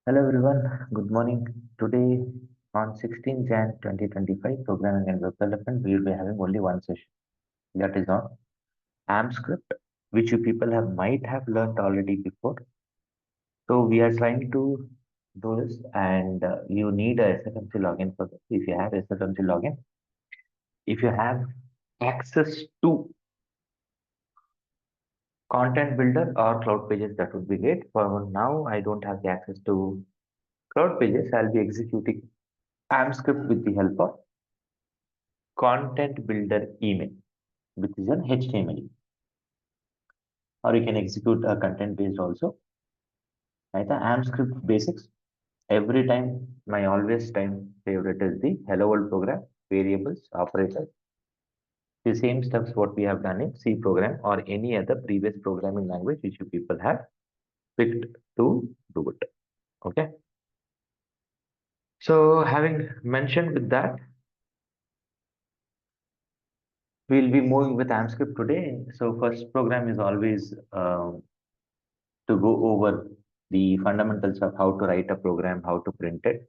Hello everyone, good morning. Today on 16 Jan 2025, Programming and Web Development, we will be having only one session. That is on AMP script, which you people might have learned already before. So we are trying to do this, and you need a SFMC login for this. If you have SFMC login, if you have access to Content Builder or Cloud Pages, that would be great. For now, I don't have the access to Cloud Pages. I'll be executing AMP script with the help of Content Builder email, which is an HTML, or you can execute a content based also. Right? The AMP script basics. Every time, my always time favorite is the Hello World program, variables, operators. The same steps what we have done in C program or any other previous programming language which you people have picked to do it. Okay. So having mentioned with that, we'll be moving with AMP script today. So first program is always to go over the fundamentals of how to write a program, how to print it,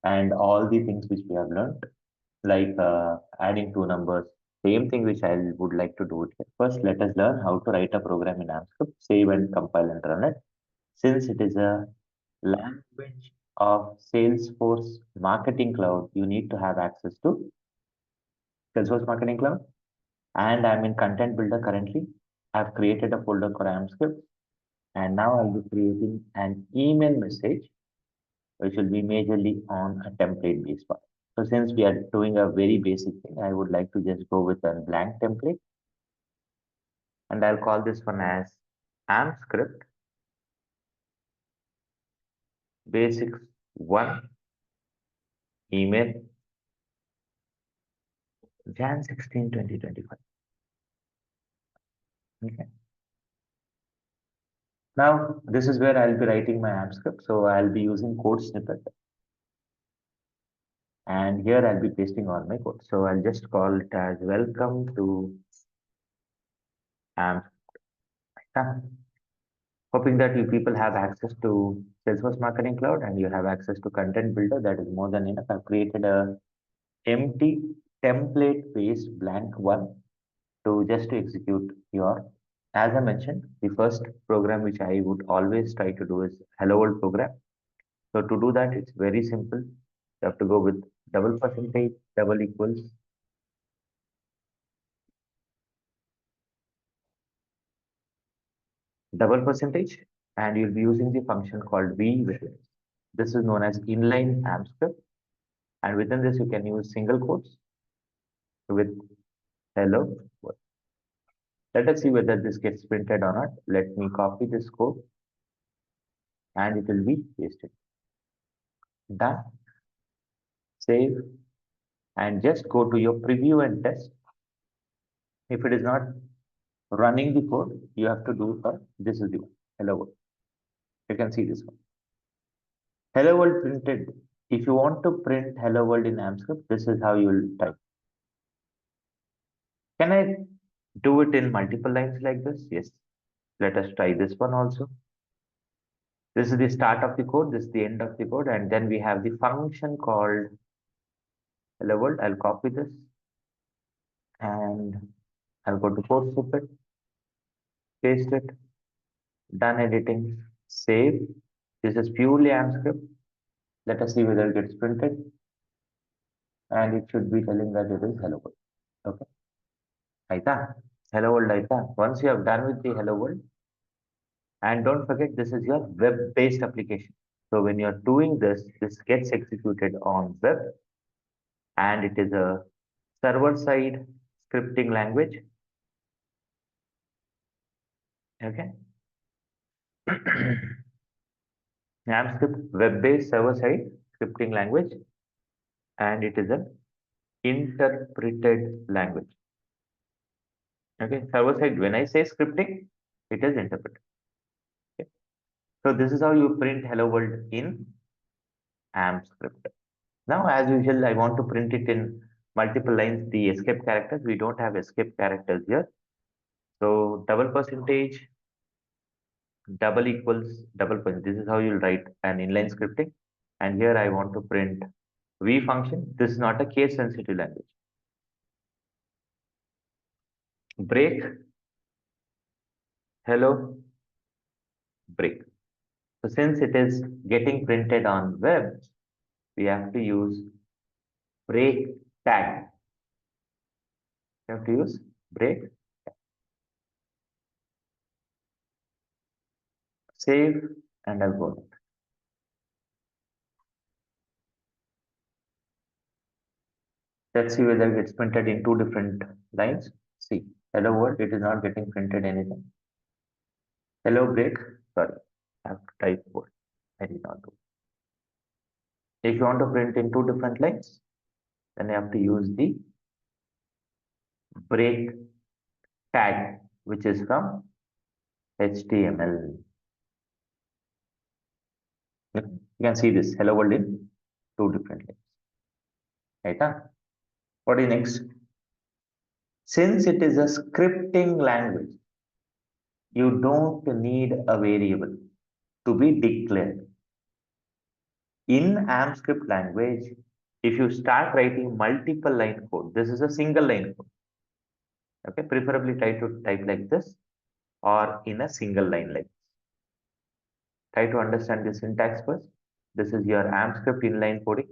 and all the things which we have learned, like adding two numbers. Same thing which I would like to do it here. First, let us learn how to write a program in AMP save and compile and run it. Since it is a language of Salesforce Marketing Cloud, you need to have access to Salesforce Marketing Cloud. And I'm in Content Builder currently. I've created a folder for AMP and now I'll be creating an email message which will be majorly on a template based one. So since we are doing a very basic thing, I would like to just go with a blank template and I'll call this one as AMP script basics 1 email Jan 16, 2025. Okay. Now this is where I'll be writing my AMP script. So I'll be using code snippet and here I'll be pasting all my code. So I'll just call it as welcome to AMP. Hoping that you people have access to Salesforce Marketing Cloud and you have access to Content Builder. That is more than enough. I've created a empty template based blank one to just to execute your, as I mentioned, the first program which I would always try to do is Hello World program. So to do that, it's very simple. You have to go with double percentage, double equals, double percentage, and you'll be using the function called v variables. This is known as inline AMP script. And within this, you can use single quotes with hello world. Let us see whether this gets printed or not. Let me copy this code and it will be pasted. Done. Save and just go to your preview and test. If it is not running the code, you have to do for this is the one. Hello world. You can see this one. Hello world printed. If you want to print hello world in AMP script, this is how you will type. Can I do it in multiple lines like this? Yes. Let us try this one also. This is the start of the code, this is the end of the code, and then we have the function called hello world. I'll copy this and I'll go to code snippet, paste it, done editing, save. This is purely AMP script. Let us see whether it gets printed. And it should be telling that it is hello world. Okay. Aita, hello world Aita. Once you have done with the hello world, and don't forget this is your web-based application. So when you're doing this, this gets executed on web and it is a server-side scripting language. Okay. AMP script web-based server-side scripting language and it is an interpreted language. Okay, server-side, when I say scripting, it is interpreted. Okay. So this is how you print hello world in AMP script. Now, as usual, I want to print it in multiple lines, the escape characters. We don't have escape characters here. So double percentage, double equals double point. This is how you'll write an inline scripting. And here I want to print v function. This is not a case sensitive language. Break, hello, break. So since it is getting printed on web, we have to use break tag. We have to use break, save, and I'll go. Let's see whether it gets printed in two different lines. See, hello world, it is not getting printed anything. Hello break, sorry, I have to type word. I did not do. If you want to print in two different lines, then you have to use the break tag, which is from HTML. You can see this hello world in two different lines. Right? Huh? What is next? Since it is a scripting language, you don't need a variable to be declared. In AMScript language, if you start writing multiple line code, this is a single line code. Okay, preferably try to type like this or in a single line like this. Try to understand the syntax first. This is your AMScript inline coding.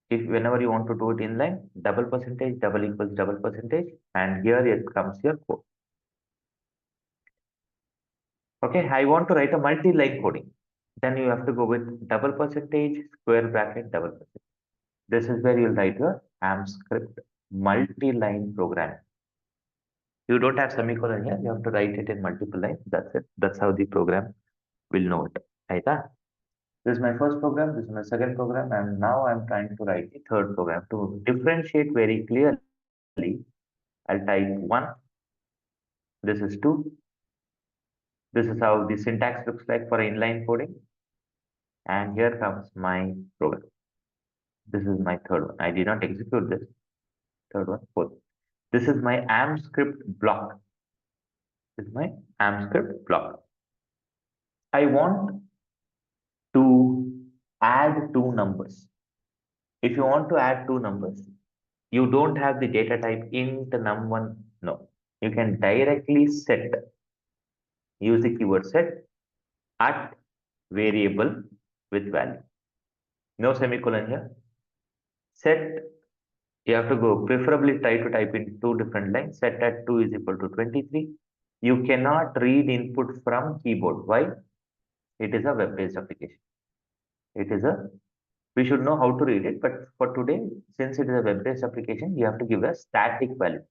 If whenever you want to do it inline, double percentage, double equals double percentage, and here it comes your code. Okay, I want to write a multi-line coding. Then you have to go with double percentage, square bracket, double percentage. This is where you'll write your AMScript multi-line program. You don't have semicolon here, you have to write it in multiple lines. That's it. That's how the program will know it. Right? This is my first program, this is my second program, and now I'm trying to write the third program. To differentiate very clearly, I'll type 1, this is 2. This is how the syntax looks like for inline coding. And here comes my program. This is my third one. I did not execute this. Third one, fourth. This is my AMScript block. This is my AMScript block. I want to add two numbers. If you want to add two numbers, you don't have the data type int num1. No, you can directly set, use the keyword set at variable with value. No semicolon here. Set, you have to go, preferably try to type in two different lines. Set at 2 is equal to 23. You cannot read input from keyboard. Why? It is a web-based application. It is a, we should know how to read it, but for today, since it is a web-based application, you have to give a static value.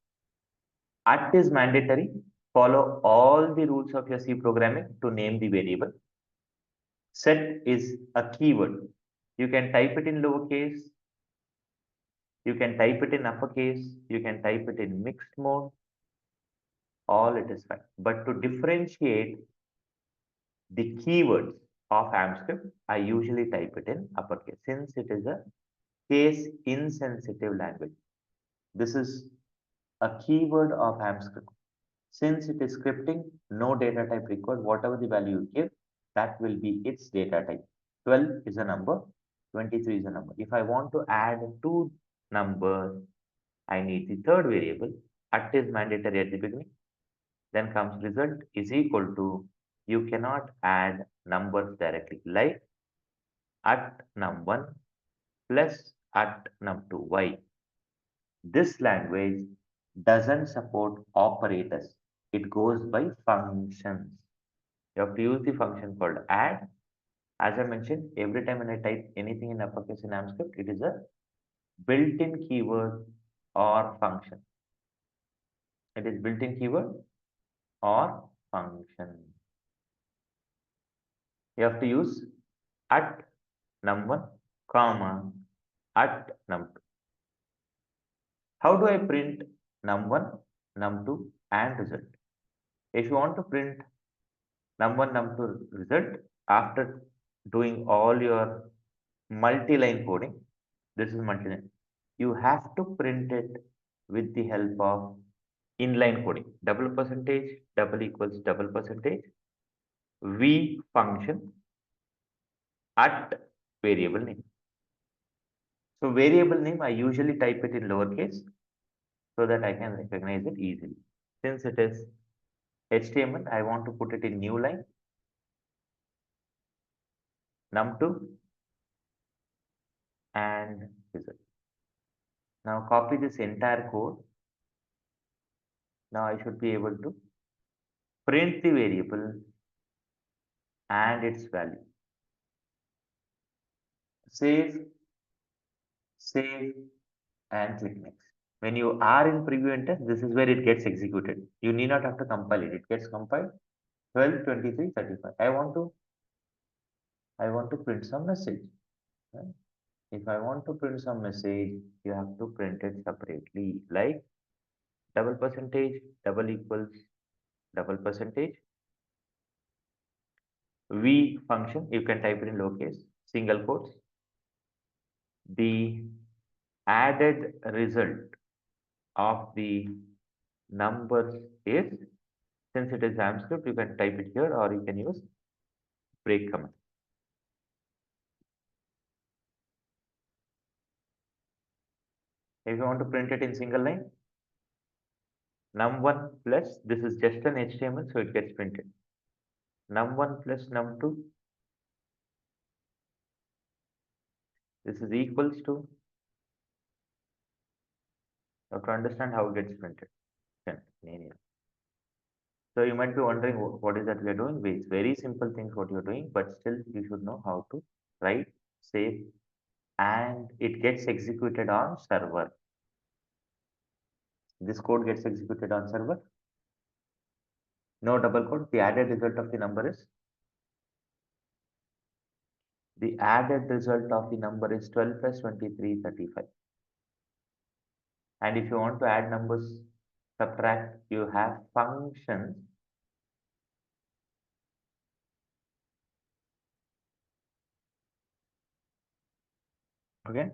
At is mandatory. Follow all the rules of your C programming to name the variable. Set is a keyword. You can type it in lowercase. You can type it in uppercase. You can type it in mixed mode. All it is fine. But to differentiate the keywords of AMScript, I usually type it in uppercase since it is a case insensitive language. This is a keyword of AMScript. Since it is scripting, no data type required. Whatever the value you give, that will be its data type. 12 is a number, 23 is a number. If I want to add two numbers, I need the third variable. At is mandatory at the beginning. Then comes result is equal to, you cannot add numbers directly, like at num1 plus at num2. Why? This language doesn't support operators. It goes by functions. You have to use the function called add. As I mentioned, every time when I type anything in uppercase in AMScript, it is a built-in keyword or function. It is built-in keyword or function. You have to use at num1, comma, at num2. How do I print num1, num2, and result? If you want to print num1, num2 result after doing all your multi-line coding, this is multi-line. You have to print it with the help of inline coding. Double percentage, double equals double percentage, V function at variable name. So variable name, I usually type it in lowercase so that I can recognize it easily. Since it is HTML, I want to put it in new line, num2 and result. Now copy this entire code. Now I should be able to print the variable and its value. Save, save, and click next. When you are in preview and test, this is where it gets executed. You need not have to compile it. It gets compiled 12, 23, 35. I want to print some message. Right? If I want to print some message, you have to print it separately, like double percentage, double equals double percentage. V function, you can type it in lowercase, single quotes. The added result of the numbers is, since it is AMP you can type it here or you can use break command. If you want to print it in single line, num1 plus, this is just an HTML, so it gets printed. Num1 plus num2, this is equals to, you have to understand how it gets printed. So you might be wondering what is that we are doing. It's very simple things what you're doing, but still you should know how to write, save, and it gets executed on server. This code gets executed on server. No double quote. The added result of the number is 12 plus 23, 35. And if you want to add numbers, subtract, you have functions. Okay.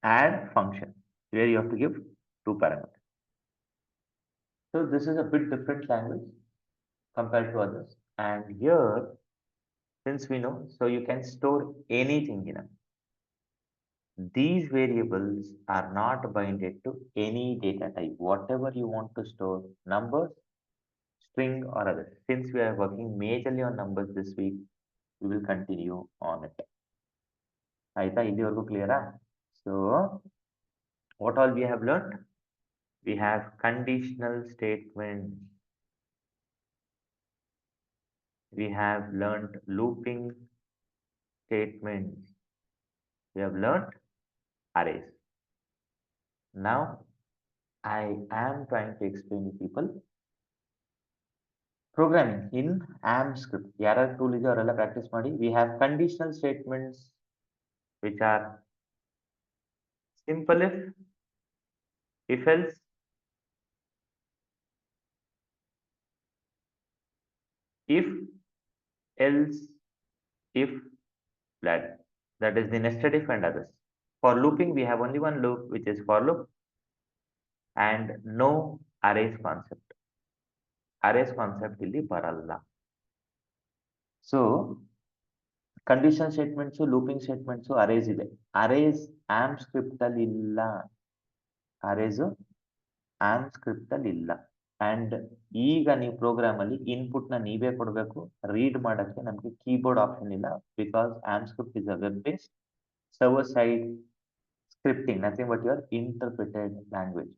Add function where you have to give 2 parameters. So this is a bit different language compared to others. And here, since we know, so you can store anything in them. These variables are not binded to any data type. Whatever you want to store, numbers, string or others. Since we are working majorly on numbers this week, we will continue on it. Aita, idivargu clear? So, what all we have learned? We have conditional statements. We have learned looping statements. We have learned arrays. Now, I am trying to explain to people programming in AMP script. Yara tool is or practice madi. We have conditional statements which are simple if else, if else, if that. That is the nested if and others. For looping, we have only one loop, which is for loop, and no arrays concept. Arrays concept illi baralla. So, conditional statements, looping statements, arrays ಇದೆ. Arrays AMP script ಅಲ್ಲಿ ಇಲ್ಲ. Arrays AMP script ಅಲ್ಲಿ ಇಲ್ಲ. And ಈಗ ನೀವು program ಅಲ್ಲಿ input ನ ನೀವೇ ಕೊಡಬೇಕು. ರೀಡ್ ಮಾಡಕ್ಕೆ ನಮಗೆ ಕೀಬೋರ್ಡ್ ಆಪ್ಷನ್ ಇಲ್ಲ, because AMP script is a web based server side scripting, nothing but your interpreted language.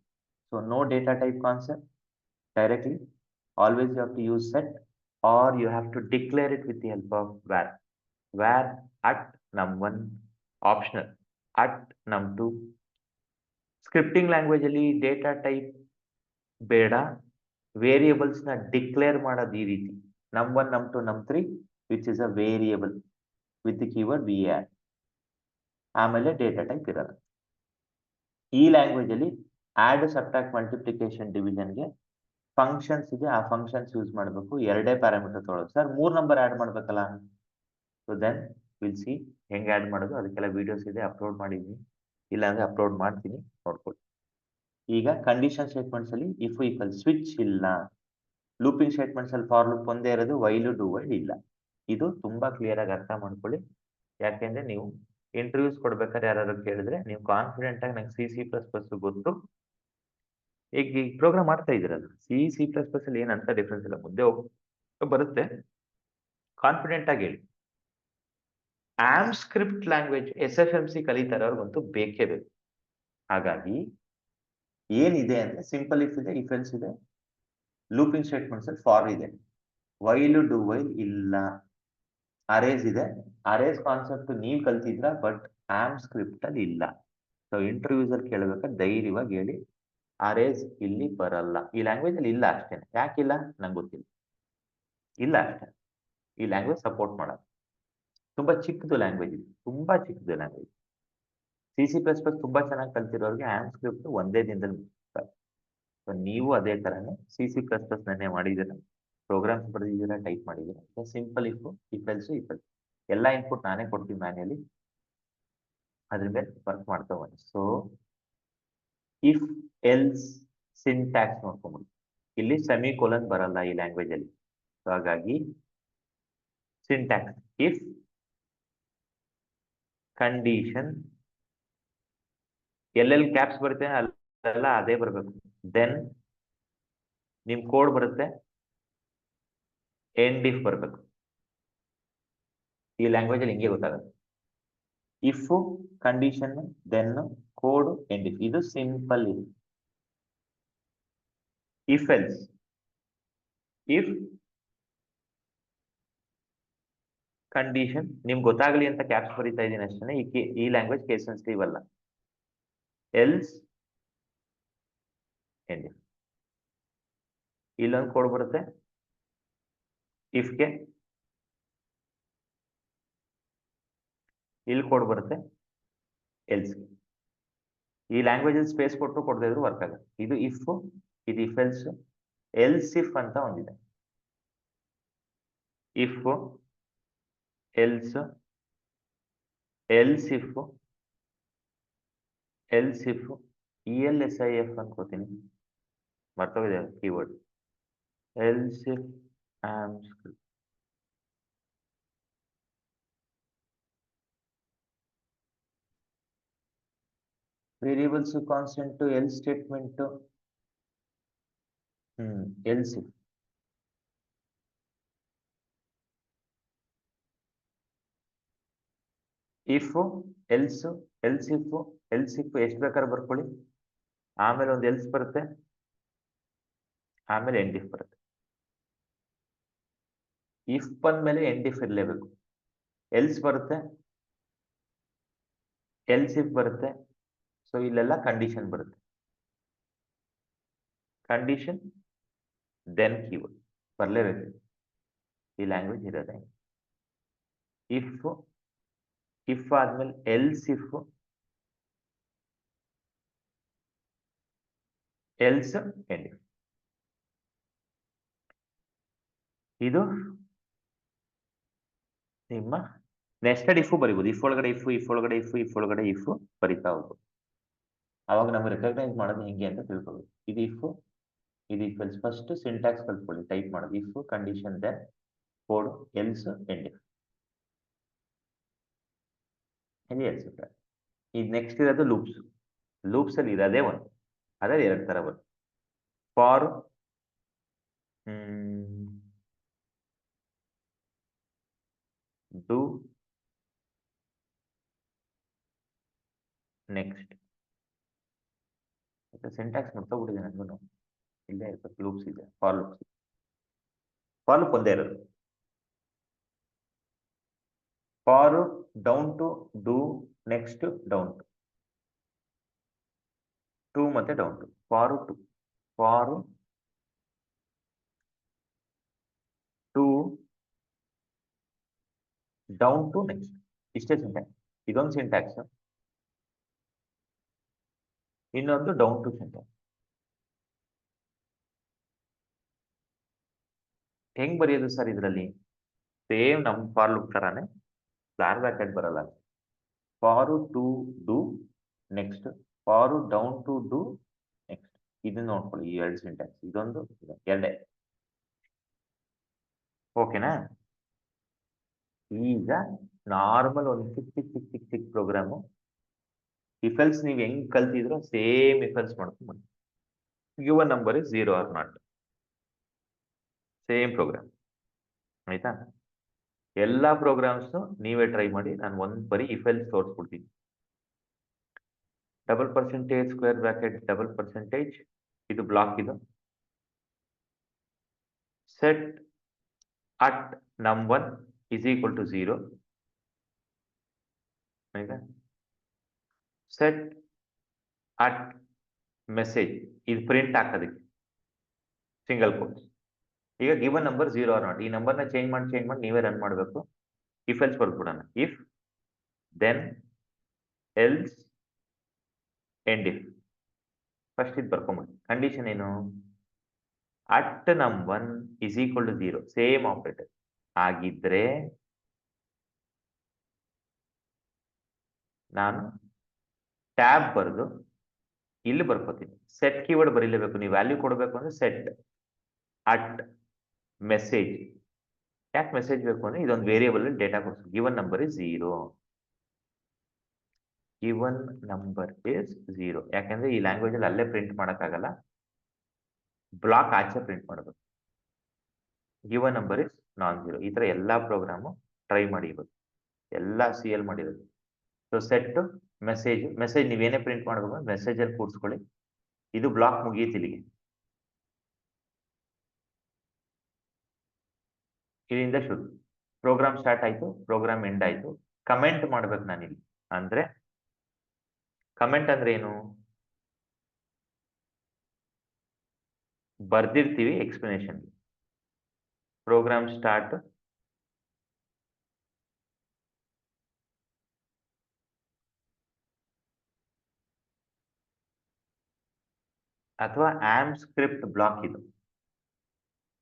So no data type concept directly. Always you have to use set, or you have to declare it with the help of var. Var at num1 optional, at num2. Scripting language ಅಲ್ಲಿ data type ಬೇಡ, variables ನ declare ಮಾಡೋದು ಈ ರೀತಿ. num1, num2, num3 which is a variable with the keyword var. ಆಮೇಲೆ data type ಇರಲ್ಲ. ಈ language ಅಲ್ಲಿ ಆಡ್, ಸಬ್ಟ್ರಾಕ್ಟ್, ಮಲ್ಟಿಪ್ಲಿಕೇಶನ್, ಡಿವಿಷನ್ಗೆ ಫಂಕ್ಷನ್ಸ್ ಇದೆ. ಆ ಫಂಕ್ಷನ್ಸ್ ಯೂಸ್ ಮಾಡಬೇಕು. 2 ಪ್ಯಾರಾಮೀಟರ್ ತೊಗೊಳ್ಳೋದು. ಸರ್ 3 ನಂಬರ್ ಆಡ್ ಮಾಡ್ಬೇಕಲ್ಲ. ಸೊ ದೆನ್ ವಿಲ್ ಸಿ ಹೆಂಗೆ ಆಡ್ ಮಾಡೋದು. ಅದಕ್ಕೆಲ್ಲ ವಿಡಿಯೋಸ್ ಇದೆ, ಅಪ್ಲೋಡ್ ಮಾಡಿದ್ದೀನಿ. ಇಲ್ಲಾಂದ್ರೆ ಅಪ್ಲೋಡ್ ಮಾಡ್ತೀನಿ, ನೋಡ್ಕೊಳ್ಳಿ. ಈಗ ಕಂಡೀಷನ್ ಸ್ಟೇಟ್ಮೆಂಟ್ಸ್ ಅಲ್ಲಿ ಇಫ್ ಈಕ್ವಲ್ ಸ್ವಿಚ್ ಇಲ್ಲ, ಲೂಪಿಂಗ್ ಸ್ಟೇಟ್ಮೆಂಟ್ಸ್ ಅಲ್ಲಿ ಫಾರ್ ಲೂಪ್ ಒಂದೇ ಇರೋದು, ವೈಲು ಡು ವೈಲ್ ಇಲ್ಲ. ಇದು ತುಂಬಾ ಕ್ಲಿಯರ್ ಆಗಿ ಅರ್ಥ ಮಾಡ್ಕೊಳ್ಳಿ. ಯಾಕೆಂದ್ರೆ ನೀವು ಇಂಟರ್ವ್ಯೂಸ್ ಕೊಡ್ಬೇಕಾದ್ರೆ ಯಾರು ಕೇಳಿದ್ರೆ ನೀವು ಕಾನ್ಫಿಡೆಂಟ್ ಆಗಿ ನಂಗೆ C++ ಗೊತ್ತು, ಈಗ ಪ್ರೋಗ್ರಾಮ್ ಮಾಡ್ತಾ ಇದ್ದೀರಲ್ಲ, C++ ಅಲ್ಲಿ ಏನಂತ ಡಿಫ್ರೆನ್ಸ್ ಇಲ್ಲ, ಮುಂದೆ ಬರುತ್ತೆ, ಕಾನ್ಫಿಡೆಂಟ್ ಆಗಿ ಹೇಳಿ. ಆಮ್ ಸ್ಕ್ರಿಪ್ಟ್ ಲ್ಯಾಂಗ್ವೇಜ್ SFMC ಕಲಿತಾರವ್ರಿಗಂತೂ ಬೇಕೇ ಬೇಕು. ಹಾಗಾಗಿ ಏನಿದೆ ಅಂದ್ರೆ ಸಿಂಪಲ್ ಇಫ್ ಇದೆ, ಇಫ್ ಎಲ್ಸ್ ಇದೆ, ಲೂಪಿಂಗ್ ಸ್ಟೇಟ್ಮೆಂಟ್ಸ್ ಅಲ್ಲಿ ಫಾರ್ ಇದೆ, ವೈಲು ಡು ವೈಲ್ ಇಲ್ಲ, ಅರೇಸ್ ಇದೆ. ಅರೇಸ್ ಕಾನ್ಸೆಪ್ಟ್ ನೀವು ಕಲ್ತಿದ್ರ, ಬಟ್ ಆಮ್ ಸ್ಕ್ರಿಪ್ಟ್ ಅಲ್ಲಿ ಇಲ್ಲ. ಸೊ ಇಂಟರ್ವ್ಯೂಸ್ ಅಲ್ಲಿ ಕೇಳಬೇಕಾದ್ರೆ ಧೈರ್ಯವಾಗಿ ಹೇಳಿ ಅರೇಸ್ ಇಲ್ಲಿ ಬರಲ್ಲ, ಈ ಲ್ಯಾಂಗ್ವೇಜ್ ಅಲ್ಲಿ ಇಲ್ಲ ಅಷ್ಟೇನೆ. ಯಾಕಿಲ್ಲ ನಂಗೆ ಗೊತ್ತಿಲ್ಲ, ಇಲ್ಲ ಅಷ್ಟೇ. ಈ ಲ್ಯಾಂಗ್ವೇಜ್ ಸಪೋರ್ಟ್ ಮಾಡಲ್ಲ, ತುಂಬಾ ಚಿಕ್ಕದು ಲ್ಯಾಂಗ್ವೇಜ್ ಇದೆ, ತುಂಬಾ ಚಿಕ್ಕದು ಲ್ಯಾಂಗ್ವೇಜ್. C++ ತುಂಬಾ ಚೆನ್ನಾಗಿ ಕಲ್ತಿರೋರಿಗೆ ಆಮ್ ಸ್ಕ್ರಿಪ್ಟ್ ಒಂದೇ ದಿನದಲ್ಲಿ ಮುಗಿಸ್ತಾರೆ. ಸೊ ನೀವು ಅದೇ ತರನೇ C++ ನನ್ನೇ ಮಾಡಿದ್ದೀರಾ, ಪ್ರೋಗ್ರಾಮ್ಸ್ ಬರೆದಿದ್ದೀರಾ, ಟೈಪ್ ಮಾಡಿದ್ದೀರಾ. ಸಿಂಪಲ್ ಇಫ್ ಎಲ್ಸ್ ಎಲ್ಲ ಇನ್ಪುಟ್ ನಾನೇ ಕೊಡ್ತೀನಿ ಮ್ಯಾನ್ಯಲಿ, ಅದ್ರ ಮೇಲೆ ವರ್ಕ್ ಮಾಡ್ತಾ ಹೋಗಿ. ಸೊ ಇಫ್ ಎಲ್ಸ್ ಸಿಂಟ್ಯಾಕ್ಸ್ ನೋಡ್ಕೊಂಡ್ಬಿಡಿ, ಇಲ್ಲಿ ಸೆಮಿಕೋಲನ್ ಬರಲ್ಲ ಈ ಲ್ಯಾಂಗ್ವೇಜ್ ಅಲ್ಲಿ. ಸೊ ಹಾಗಾಗಿ ಸಿಂಟ್ಯಾಕ್ಸ್ ಇಫ್ ಕಂಡೀಷನ್ ಎಲ್ಲೆಲ್ಲಿ ಕ್ಯಾಪ್ಸ್ ಬರುತ್ತೆ ಅಲ್ಲೆಲ್ಲ ಅದೇ ಬರಬೇಕು. ದೆನ್ ನಿಮ್ ಕೋಡ್ ಬರುತ್ತೆ, ಎಂಡ್ ಇಫ್ ಬರಬೇಕು. ಈ ಲ್ಯಾಂಗ್ವೇಜ್ ಅಲ್ಲಿ ಹಿಂಗೆ ಗೊತ್ತಾಗುತ್ತೆ. If condition then code end if, ಇದು simple. If else if condition ನಿಮ್ಗೆ ಗೊತ್ತಾಗಲಿ ಅಂತ ಕ್ಯಾಪ್ಸ್ ಬರೀತಾ ಇದ್ದೀನಿ ಅಷ್ಟೇ. ಈ ಲ್ಯಾಂಗ್ವೇಜ್ ಕೇಸ್ ಸೆನ್ಸಿಟಿವ್ ಅಲ್ಲ. ಎಲ್ಸ್ ಎಂಡ್ ಇಫ್, ಇಲ್ಲೊಂದು ಕೋಡ್ ಬರುತ್ತೆ ಇಫ್ಗೆ, ಇಲ್ಲಿ ಕೋಡ್ ಬರುತ್ತೆ ಎಲ್ಸ್ಗೆ. ಈ ಲ್ಯಾಂಗ್ವೇಜ್ ಅಲ್ಲಿ ಸ್ಪೇಸ್ ಕೊಟ್ಟು ಕೊಡದೇ ಇದ್ರು ವರ್ಕ್ ಆಗುತ್ತೆ. ಇದು ಇಫ್, ಇದು ಇಫ್ ಎಲ್ಸ್ ಇಫ್ ಅಂತ ಒಂದಿದೆ. If else else if ELSIF ಅನ್ಕೋತೀನಿ, ಮರ್ತೋಗಿದೆ keyword. Else if am script, variables constant else statement, else if if else else if ಎಷ್ಟು ಬೇಕಾದ್ರೆ ಬರ್ಕೊಳ್ಳಿ, ಆಮೇಲೆ ಒಂದು ಎಲ್ಸ್ ಬರುತ್ತೆ, ಆಮೇಲೆ ಎಂಡ್ ಇಫ್ ಬರುತ್ತೆ. ಇಫ್ ಬಂದ್ಮೇಲೆ ಎಂಡ್ ಇಫ್ ಇರಲೇಬೇಕು. ಎಲ್ಸ್ ಬರುತ್ತೆ, ಎಲ್ಸ್ ಇಫ್ ಬರುತ್ತೆ, ಸೊ ಇಲ್ಲೆಲ್ಲ ಕಂಡೀಷನ್ ಬರುತ್ತೆ. ಕಂಡೀಷನ್ ದೆನ್ ಕೀವರ್ಡ್ ಬರಲೇಬೇಕು, ಈ ಲ್ಯಾಂಗ್ವೇಜ್ ಇರೋದೇ. ಇಫ್ ಆದ್ಮೇಲೆ else if else end if. ಇದು ನಿಮ್ಮ ನೆಸ್ಟೆಡ್ ಇಫ್ ಬರಿಬೋದು. ಇಫ್ ಒಳಗಡೆ ಇಫ್ ಬರಿತಾ ಹೋಗ್ಬೋದು. ಅವಾಗ ನಮ್ಗೆ ರೆಕಗ್ನೈಸ್ ಮಾಡೋದು ಹೆಂಗೆ ಅಂತ ತಿಳ್ಕೊಬೇಕು. ಇದು ಇಫ್ ಎಲ್ಸ್. ಫಸ್ಟ್ ಸಿಂಟ್ಯಾಕ್ಸ್ ಕಲ್ತ್ಕೊಳ್ಳಿ, ಟೈಪ್ ಮಾಡೋದು if condition then code else end if. Else ಈಗ ನೆಕ್ಸ್ಟ್ ಇರೋದು ಲೂಪ್ಸ್ ಅಲ್ಲಿ ಇರೋದೇ ಒಂದು, ಅದ್ರಲ್ಲಿ ಎರಡು ತರ ಬರುತ್ತೆ. ಫಾರ್ ಡು ನೆಕ್ಸ್ಟ್, ಸಿಂಟ್ಯಾಕ್ಸ್ ಮರ್ತೋಗ್ಬಿಟ್ಟಿದೆ ನನಗೂ, ಇಲ್ಲೇ ಇರ್ಬೇಕು. ಲೂಪ್ಸ್ ಇದೆ, ಫಾರ್ ಲೂಪ್ ಒಂದೇ ಇರೋದು. For down to do next down to ಮತ್ತೆ down to, for to down to next, ಇಷ್ಟೇ ಸಿಂಟ್ಯಾಕ್ಸ್. ಇದೊಂದು ಸಿಂಟ್ಯಾಕ್ಸ್, ಇನ್ನೊಂದು ಡೌನ್ ಟು ಸಿಂಟ್ಯಾಕ್ಸ್. ಹೆಂಗ್ ಬರೆಯೋದು ಸರ್ ಇದರಲ್ಲಿ? ಸೇಮ್ ನಮ್ ಫಾರ್ ಲೂಪ್ ತರಾನೇ, ಸ್ಲಾರ್ ಬ್ರಾಕೆಟ್ ಬರಲ್ಲ. For to do next, for down to do next. ಇದನ್ನ ನೋಡ್ಕೊಳ್ಳಿ, ಈ ಎರಡು ಸಿಂಟ್ಯಾಕ್ಸ್, ಇದೊಂದು ಎರಡೇ. ಓಕೆನಾ? ಈಗ ನಾರ್ಮಲ್ ಒಂದು ಚಿಕ್ಕ ಪ್ರೋಗ್ರಾಮು ಇಫೆಲ್ಸ್ ನೀವು ಹೆಂಗ್ ಕಲ್ತಿದ್ರು ಸೇಮ್ ಇಫೆಲ್ಸ್ ಮಾಡ್ಕೊಂಡು ಬನ್ನಿ. Given number is 0 or not, same program. ಆಯ್ತಾ? ಎಲ್ಲಾ ಪ್ರೋಗ್ರಾಮ್ಸ್ ನೀವೇ ಟ್ರೈ ಮಾಡಿ. ನಾನು ಒಂದು ಬರೀ ಇಫೆಲ್ಸ್ ತೋರಿಸ್ಬಿಡ್ತೀನಿ. $%, ಸ್ಕ್ವೇರ್ ಬ್ರಾಕೆಟ್, $%, ಇದು ಬ್ಲಾಕ್. ಇದು set at num1 is equal to 0. ಆಯ್ತಾ? ಸೆಟ್ ಅಟ್ ಮೆಸೇಜ್, ಇದು ಪ್ರಿಂಟ್ ಹಾಕೋದಕ್ಕೆ ಸಿಂಗಲ್ ಕೋಟ್ಸ್. ಈಗ ಗಿವನ್ ನಂಬರ್ 0 or not, ಈ ನಂಬರ್ನ ಚೇಂಜ್ ಮಾಡಿ ನೀವೇ ರನ್ ಮಾಡಬೇಕು. ಇಫ್ ಎಲ್ಸ್ ಬರ್ಬಿಡೋಣ. If then else end if. First ಇದು ಬರ್ಕೊಂಬಿಡಿ. ಕಂಡೀಷನ್ ಏನು? At num1 is equal to 0, same operator ಆಗಿದ್ರೆ ನಾನು ಟ್ಯಾಬ್ ಬರೆದು ಇಲ್ಲಿ ಬರ್ಕೋತೀನಿ. Set keyword ಬರೀಲೇಬೇಕು. ನೀವು ವ್ಯಾಲ್ಯೂ ಕೊಡಬೇಕು ಅಂದ್ರೆ ಸೆಟ್ ಅಟ್ ಮೆಸೇಜ್. ಯಾಕೆ ಮೆಸೇಜ್ ಬೇಕು ಅಂದ್ರೆ ಇದೊಂದು ವೇರಿಯೇಬಲ್ ಡೇಟಾ ಕೊಡ್ತೀವಿ. Given number is 0. Given number is 0 ಯಾಕಂದ್ರೆ ಈ ಲ್ಯಾಂಗ್ವೇಜ್ ಅಲ್ಲಿ ಅಲ್ಲೇ ಪ್ರಿಂಟ್ ಮಾಡೋಕ್ಕಾಗಲ್ಲ, ಬ್ಲಾಕ್ ಆಚೆ ಪ್ರಿಂಟ್ ಮಾಡಬೇಕು. Given number is non 0. ಈ ತರ ಎಲ್ಲಾ ಪ್ರೋಗ್ರಾಮು ಟ್ರೈ ಮಾಡಿ ಇವತ್ತು, ಎಲ್ಲ CL ಮಾಡಿರೋದು. ಸೊ ಸೆಟ್ ಮೆಸೇಜ್ ನೀವೇನೇ ಪ್ರಿಂಟ್ ಮಾಡಬೇಕು ಮೆಸೇಜ್ ಅಲ್ಲಿ ಕೂರಿಸ್ಕೊಳ್ಳಿ. ಇದು ಬ್ಲಾಕ್ ಮುಗಿಯುತ್ತೆ ಇಲ್ಲಿಗೆ. ಇಲ್ಲಿಂದ ಶುರು. ಪ್ರೋಗ್ರಾಮ್ ಸ್ಟಾರ್ಟ್ ಆಯ್ತು, ಪ್ರೋಗ್ರಾಮ್ ಎಂಡ್ ಆಯ್ತು. ಕಮೆಂಟ್ ಮಾಡ್ಬೇಕು ನಾನಿಲ್ಲಿ. ಅಂದ್ರೆ ಕಮೆಂಟ್ ಅಂದ್ರೆ ಏನು? ಬರ್ದಿರ್ತೀವಿ ಎಕ್ಸ್ಪ್ಲನೇಷನ್. ಪ್ರೋಗ್ರಾಮ್ ಸ್ಟಾರ್ಟ್, ಅಥವಾ ಆಮ್ ಸ್ಕ್ರಿಪ್ಟ್ ಬ್ಲಾಕ್. ಇದು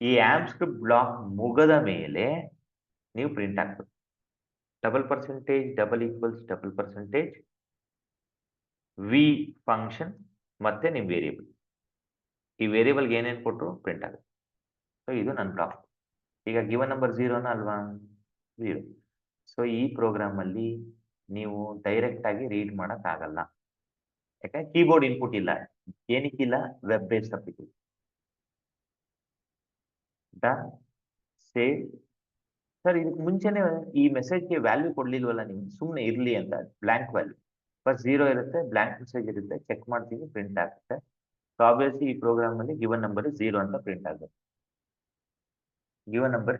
ಈ ಆಮ್ ಸ್ಕ್ರಿಪ್ಟ್ ಬ್ಲಾಕ್ ಮುಗದ ಮೇಲೆ ನೀವು ಪ್ರಿಂಟ್ ಹಾಕ್ಬೇಕು. $%, ಡಬಲ್ ಈಕ್ವಲ್ಸ್ $%, ವಿ ಫಂಕ್ಷನ್ ಮತ್ತೆ ನಿಮ್ಮ ವೇರಿಯೇಬಲ್. ಈ ವೇರಿಯೇಬಲ್ಗೆ ಏನೇನು ಕೊಟ್ಟರು ಪ್ರಿಂಟ್ ಆಗುತ್ತೆ. ಸೊ ಇದು ನನ್ನ ಬ್ಲಾಕ್. ಈಗ ಗಿವನ್ ನಂಬರ್ 0ನ ಅಲ್ವಾ? 0. ಸೊ ಈ ಪ್ರೋಗ್ರಾಮ್ ಅಲ್ಲಿ ನೀವು ಡೈರೆಕ್ಟ್ ಆಗಿ ರೀಡ್ ಮಾಡಕ್ ಆಗಲ್ಲ. ಯಾಕಂದ್ರೆ ಕೀಬೋರ್ಡ್ ಇನ್ಪುಟ್ ಇಲ್ಲ. ಏನಕ್ಕಿಲ್ಲ? Web based application. Done, save. Sir ಇದಕ್ಕೆ ಮುಂಚೆನೆ ಈ ಮೆಸೇಜ್ಗೆ ವ್ಯಾಲ್ಯೂ ಕೊಡ್ಲಿಲ್ವಲ್ಲ ನೀವು? ಸುಮ್ಮನೆ ಇರ್ಲಿ ಅಂತ ಬ್ಲಾಂಕ್ ವ್ಯಾಲ್ಯೂ. ಫಸ್ಟ್ 0 ಇರುತ್ತೆ, ಬ್ಲಾಂಕ್ ಮೆಸೇಜ್ ಇರುತ್ತೆ, ಚೆಕ್ ಮಾಡ್ತೀವಿ, ಪ್ರಿಂಟ್ ಆಗುತ್ತೆ. ಸೊ ಆಬ್ವಿಯಸ್ಲಿ ಈ ಪ್ರೋಗ್ರಾಮ್ ಅಲ್ಲಿ ಗಿವನ್ ನಂಬರ್ 0 ಅಂತ ಪ್ರಿಂಟ್ ಆಗುತ್ತೆ. Given number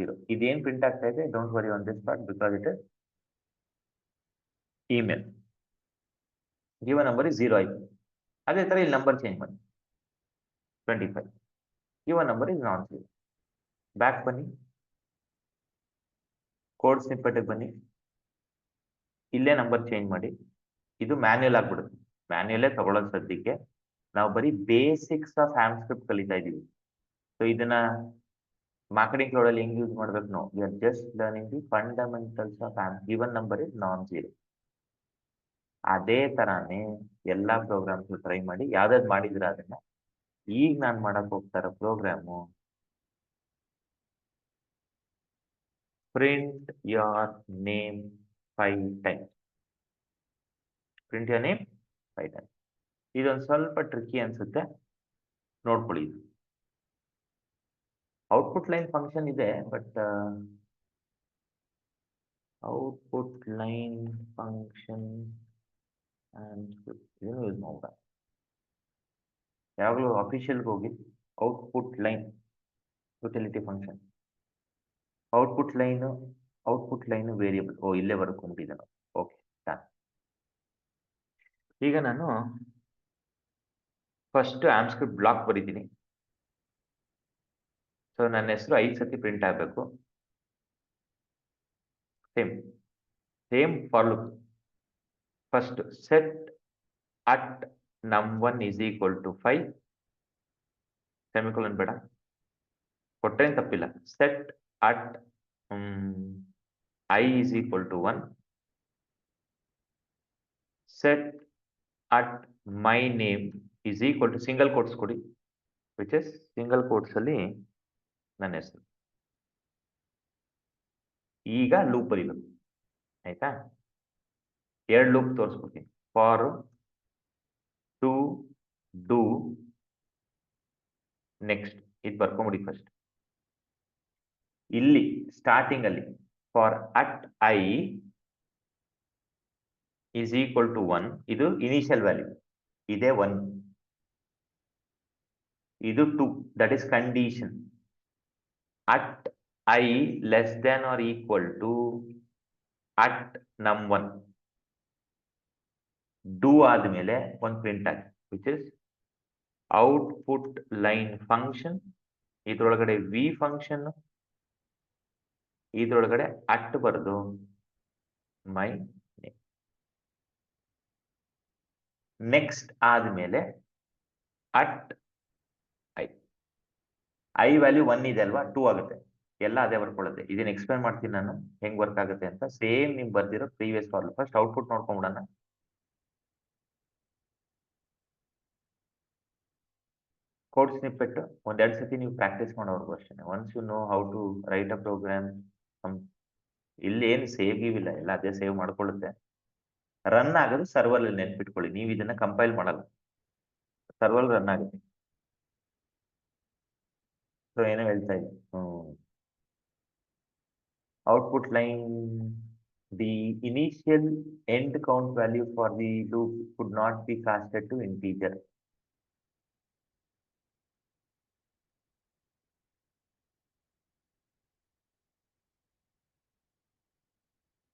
0. ಇದೇನ್ ಪ್ರಿಂಟ್ ಆಗ್ತಾ ಇದೆ? Don't worry on this part because it is email. Given number 0 ಆಯ್ತು. ಅದೇ ತರ ಇಲ್ಲಿ ನಂಬರ್ ಚೇಂಜ್ ಮಾಡಿ 25. Given number is non 0. Back ಬನ್ನಿ, ಕೋಡ್ ಸ್ನಿಪ್ಪೆಟ್ ಬನ್ನಿ, ಇಲ್ಲೇ ನಂಬರ್ ಚೇಂಜ್ ಮಾಡಿ. ಇದು ಮ್ಯಾನ್ಯಲ್ ಆಗ್ಬಿಡುತ್ತೆ. ಮ್ಯಾನ್ಯಲೇ ತಗೊಳ್ಳೋದು ಸದ್ಯಕ್ಕೆ. ನಾವು ಬರೀ ಬೇಸಿಕ್ಸ್ ಆಫ್ ಆಮ್ ಸ್ಕ್ರಿಪ್ಟ್ ಕಲಿತಾ ಇದೀವಿ. ಸೊ ಇದನ್ನ ಮಾರ್ಕೆಟಿಂಗ್ ಕ್ಲೌಡ್ ಅಲ್ಲಿ ಹೆಂಗ್ ಯೂಸ್ ಮಾಡ್ಬೇಕು? No, we are just learning the fundamentals of AMP. Given number is non 0. ಅದೇ ತರಾನೇ ಎಲ್ಲಾ ಪ್ರೋಗ್ರಾಮ್ಸ್ ಟ್ರೈ ಮಾಡಿ. ಯಾವ್ದಾದ್ರು ಮಾಡಿದ್ರ ಅದನ್ನ. ಈಗ ನಾನು ಮಾಡಕ್ ಹೋಗ್ತಾರ program print your name 5 times. Print your name 5 times. ಇದೊಂದು ಸ್ವಲ್ಪ ಟ್ರಿಕ್ಕಿ ಅನ್ಸುತ್ತೆ, ನೋಡ್ಕೊಳ್ಳಿ. ಇದು ಔಟ್ಪುಟ್ ಲೈನ್ ಫಂಕ್ಷನ್ ಇದೆ, ಬಟ್ ಔಟ್ಪುಟ್ ಲೈನ್ ಫಂಕ್ಷನ್ ಏನು ಯೂಸ್ ಮಾಡೋದ? ಯಾವಾಗಲೂ ಅಫಿಷಿಯಲ್ಗೆ ಹೋಗಿ output line utility function, output line variable. Oh, ಇಲ್ಲೇ ಬರ್ಕೊಂಡ್ಬಿಟ್ಟಿದ್ದಾನೆ. Okay, done. ಈಗ ನಾನು ಫಸ್ಟ್ ಆಮ್ ಸ್ಕ್ರಿಪ್ಟ್ ಬ್ಲಾಕ್ ಬರೀತೀನಿ. ಸೊ ನನ್ನ ಹೆಸರು 5 ಸತಿ ಪ್ರಿಂಟ್ ಆಗಬೇಕು. Same for loop. First set at num1 is equal to 5, semicolon ಬೇಡ, ಕೊಟ್ಟರೇನು ತಪ್ಪಿಲ್ಲ. Set at I is equal to 1, set at my name is equal to single quotes ಕೊಡಿ, which is single quotes ಅಲ್ಲಿ ನನ್ನ ಹೆಸರು. ಈಗ loop ಬರೀಬೇಕು, ಆಯ್ತಾ? 2 ಲೂಪ್ ತೋರಿಸ್ಬಿಡ್ತೀನಿ. ಫಾರ್ ಟು ಡೂ ನೆಕ್ಸ್ಟ್ ಇದು ಬರ್ಕೊಂಬಿಡಿ ಫಸ್ಟ್. ಇಲ್ಲಿ ಸ್ಟಾರ್ಟಿಂಗ್ ಅಲ್ಲಿ for at I is equal to 1, ಇದು ಇನಿಷಿಯಲ್ ವ್ಯಾಲ್ಯೂ, ಇದೇ 1, ಇದು 2, that is condition. At I less than or equal to at num1 do ಆದ್ಮೇಲೆ ಒಂದು ಪ್ರಿಂಟ್ ಆಗಿ, which is output line function. ಇದ್ರೊಳಗಡೆ ವಿ ಫಂಕ್ಷನ್, ಇದ್ರೊಳಗಡೆ ಅಟ್ ಬರೆದು ಮೈ ನೇಮ್. ನೆಕ್ಸ್ಟ್ ಆದ್ಮೇಲೆ ಅಟ್ ಐ ವ್ಯಾಲ್ಯೂ 1 ಇದೆ ಅಲ್ವಾ, 2 ಆಗುತ್ತೆ, ಎಲ್ಲ ಅದೇ ಬರ್ಕೊಳ್ಳುತ್ತೆ. ಇದನ್ನ ಎಕ್ಸ್ಪ್ಲೇನ್ ಮಾಡ್ತೀನಿ ನಾನು ಹೆಂಗ್ ವರ್ಕ್ ಆಗುತ್ತೆ ಅಂತ. ಸೇಮ್ ನಿಮ್ ಬರ್ದಿರೋ ಪ್ರೀವಿಯಸ್ ಫಾರ್ಮುಲಾ. ಫಸ್ಟ್ ಔಟ್ಪುಟ್ ನೋಡ್ಕೊಂಡ್ಬಿಡೋಣ. ಕೋಡ್ ಸ್ನಿಪ್ಪೆಟ್ ಒಂದೆರಡು ಸತಿ ನೀವು ಪ್ರಾಕ್ಟೀಸ್ ಮಾಡೋರ್ಗು ಅಷ್ಟೇ. Once you know how to write a program, ಇಲ್ಲಿ ಏನು ಸೇವ್ ಇಲ್ಲ, ಎಲ್ಲ ಅದೇ ಸೇವ್ ಮಾಡ್ಕೊಳ್ಳುತ್ತೆ. ರನ್ ಆಗೋದು ಸರ್ವರ್ ಅಲ್ಲಿ, ನೆನ್ಪಿಟ್ಕೊಳ್ಳಿ. ನೀವು ಇದನ್ನ ಕಂಪೈಲ್ ಮಾಡಲ್ಲ, ಸರ್ವರ್ ರನ್ ಆಗುತ್ತೆ. ಸೊ ಏನೋ ಹೇಳ್ತಾ ಇದ್ದೆ, output line, the initial end count value for the loop could not be casted to integer.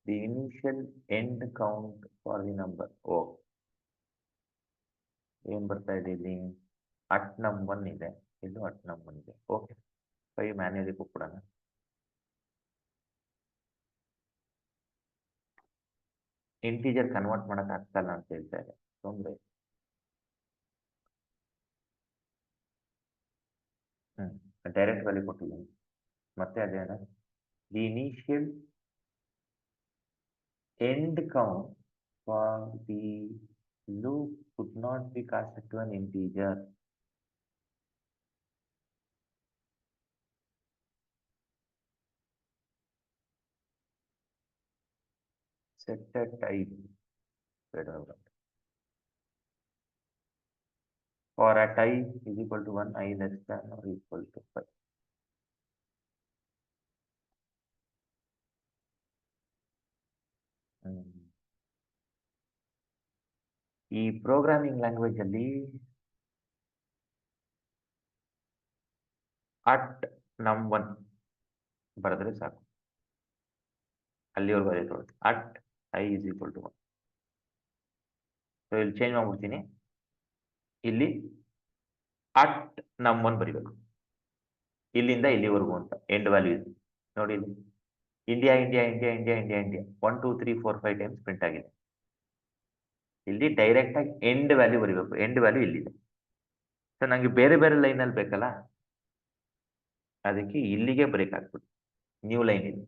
The initial end count for the number. Oh, ಏನು ಬರ್ತಾ ಇದೆ ಇಲ್ಲಿ? ಅಟ್ num1 ಇದೆ, ಇದು ಅಟ್ num1 ಇದೆ. ಓಕೆ, 5 ಮ್ಯಾನ್ಯಲಿ ಕೊಟ್ಬಿಡೋಣ. ಇಂಟೀಜರ್ ಕನ್ವರ್ಟ್ ಮಾಡಕ್ ಆಗ್ತಲ್ಲ ಅಂತ ಹೇಳ್ತಾ ಇದೆ, ತೊಂದ್ರೆ. ಡೈರೆಕ್ಟ್ ವ್ಯಾಲ್ಯೂ ಕೊಟ್ಟಿದ್ದೀನಿ. ಮತ್ತೆ ಅದೇನ, the initial end count for the loop could not be casted to an integer. Set the type. For at I is equal to 1, I less than or equal to 5. ಈ programming language ಅಲ್ಲಿ at num1 ಬರೆದ್ರೆ ಸಾಕು, ಅಲ್ಲಿವರೆಗೂ ಅದೇ ತೊಗೊಳ್ಳಿ. At i is equal to 1. So ಇಲ್ಲಿ change ಮಾಡ್ಬಿಡ್ತೀನಿ, ಇಲ್ಲಿ ಅಟ್ num1 ಬರಿಬೇಕು, ಇಲ್ಲಿಂದ ಇಲ್ಲಿವರೆಗೂ ಅಂತ ಎಂಡ್ ವ್ಯಾಲ್ಯೂ ಇದೆ ನೋಡಿ. ಇಲ್ಲಿ India India India India India India 1 2 3 4 5 times print ಆಗಿದೆ. ಇಲ್ಲಿ ಡೈರೆಕ್ಟ್ ಆಗಿ ಎಂಡ್ ವ್ಯಾಲ್ಯೂ ಬರಿಬೇಕು, ಎಂಡ್ ವ್ಯಾಲ್ಯೂ ಇಲ್ಲಿದೆ. ಸೊ ನಂಗೆ ಬೇರೆ ಬೇರೆ ಲೈನಲ್ಲಿ ಬೇಕಲ್ಲ, ಅದಕ್ಕೆ ಇಲ್ಲಿಗೆ ಬ್ರೇಕ್ ಹಾಕ್ಬಿಟ್ಟು ನ್ಯೂ ಲೈನ್ ಇದೆ.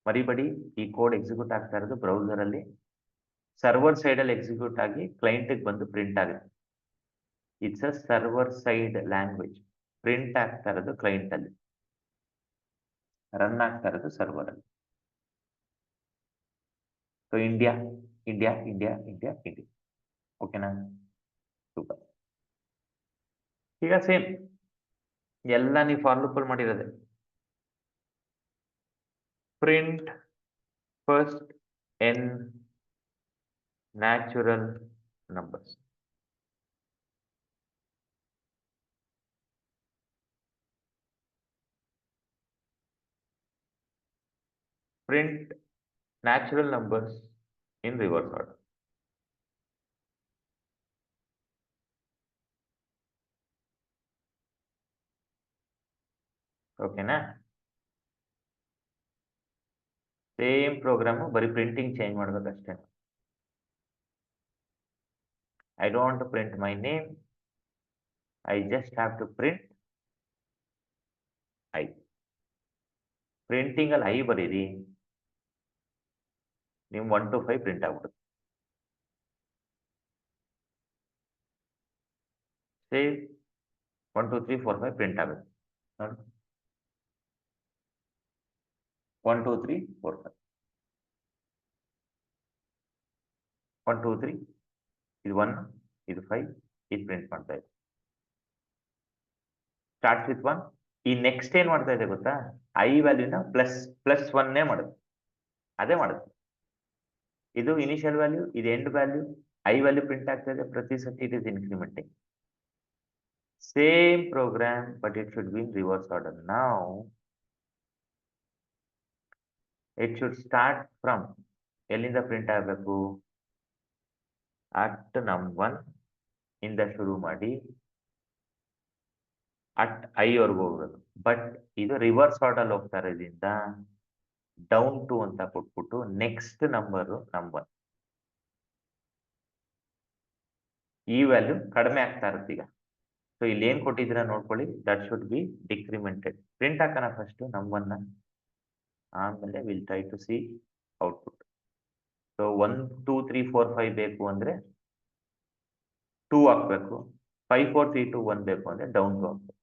ಮರಿಬೇಡಿ, ಈ ಕೋಡ್ ಎಕ್ಸಿಕ್ಯೂಟ್ ಆಗ್ತಾ ಇರೋದು ಬ್ರೌಸರ್ ಅಲ್ಲಿ, ಸರ್ವರ್ ಸೈಡ್ ಅಲ್ಲಿ ಎಕ್ಸಿಕ್ಯೂಟ್ ಆಗಿ ಕ್ಲೈಂಟ್ಗೆ ಬಂದು ಪ್ರಿಂಟ್ ಆಗುತ್ತೆ. It's a server side language. Print ಆಗ್ತಾ ಇರೋದು ಕ್ಲೈಂಟ್ ಅಲ್ಲಿ, ರನ್ ಆಗ್ತಾ ಇರೋದು ಸರ್ವರ್ ಅಲ್ಲಿ. So India India India India India. ಓಕೆನಾ? ಸೂಪರ್. ಈಗ ಸೇಮ್ ಎಲ್ಲ ನೀವು ಫಾರ್ ಲೂಪ್ ಅಲ್ಲಿ ಮಾಡಿರೋದೆ. Print first n natural numbers. Print natural numbers in reverse order. ಓಕೆನಾ? ಸೇಮ್ ಪ್ರೋಗ್ರಾಮ್, ಬರೀ ಪ್ರಿಂಟಿಂಗ್ ಚೇಂಜ್ ಮಾಡ್ಬೇಕಷ್ಟೇ. I don't want to print my name, I just have to print I. Printing ಅಲ್ಲಿ I ಬರೀರಿ, ನೀವು 1 to 5 print ಆಗ್ಬಿಡುತ್ತೆ. Save 1 2 3 4 5 print ಆಗುತ್ತೆ ನೋಡಿ. 1 2 3 4 5 1 2 3 ಇದು 1 ಇದು 5 ಇದು ಪ್ರಿಂಟ್ ಮಾಡ್ತಾ ಇದೆ. Start with 1. ಈ ನೆಕ್ಸ್ಟ್ ಏನ್ ಮಾಡ್ತಾ ಇದೆ ಗೊತ್ತಾ, ಐ ವ್ಯಾಲ್ಯೂನ ಪ್ಲಸ್ 1 ಮಾಡುತ್ತೆ, ಅದೇ ಮಾಡುತ್ತೆ. ಇದು ಇನಿಷಿಯಲ್ ವ್ಯಾಲ್ಯೂ, ಇದು end value. I value print ಆಗ್ತಾ ಇದೆ ಪ್ರತಿ ಸತಿ, it is incrementing. Same program but it should be in reverse order. Now it should start from, ಎಲ್ಲಿಂದ ಪ್ರಿಂಟ್ ಆಗಬೇಕು, ಅಟ್ ನಮ್1 ಇಂದ ಶುರು ಮಾಡಿ ಅಟ್ ಐ ವರ್ಗು ಹೋಗ್ಬೇಕು. ಬಟ್ ಇದು ರಿವರ್ಸ್ ಆರ್ಡರ್ ಹೋಗ್ತಾ ಇರೋದ್ರಿಂದ ಡೌನ್ ಟು ಅಂತ ಕೊಟ್ಬಿಟ್ಟು ನೆಕ್ಸ್ಟ್ ನಂಬರ್ ನಮ್1, ಈ ವ್ಯಾಲ್ಯೂ ಕಡಿಮೆ ಆಗ್ತಾ ಇರುತ್ತೆ ಈಗ. ಸೊ ಇಲ್ಲಿ ಏನ್ ಕೊಟ್ಟಿದ್ದೀರಾ ನೋಡ್ಕೊಳ್ಳಿ, that should be decremented. Print ಹಾಕೋಣ ಫಸ್ಟ್ ನಮ್1ನ, ಆಮೇಲೆ will try to see output. So 1 2 3 4 5 ಬೇಕು ಅಂದ್ರೆ 2 ಹಾಕ್ಬೇಕು, 5 4 3 2 1 ಬೇಕು ಅಂದ್ರೆ ಡೌನ್ ಟು ಹಾಕ್ಬೇಕು.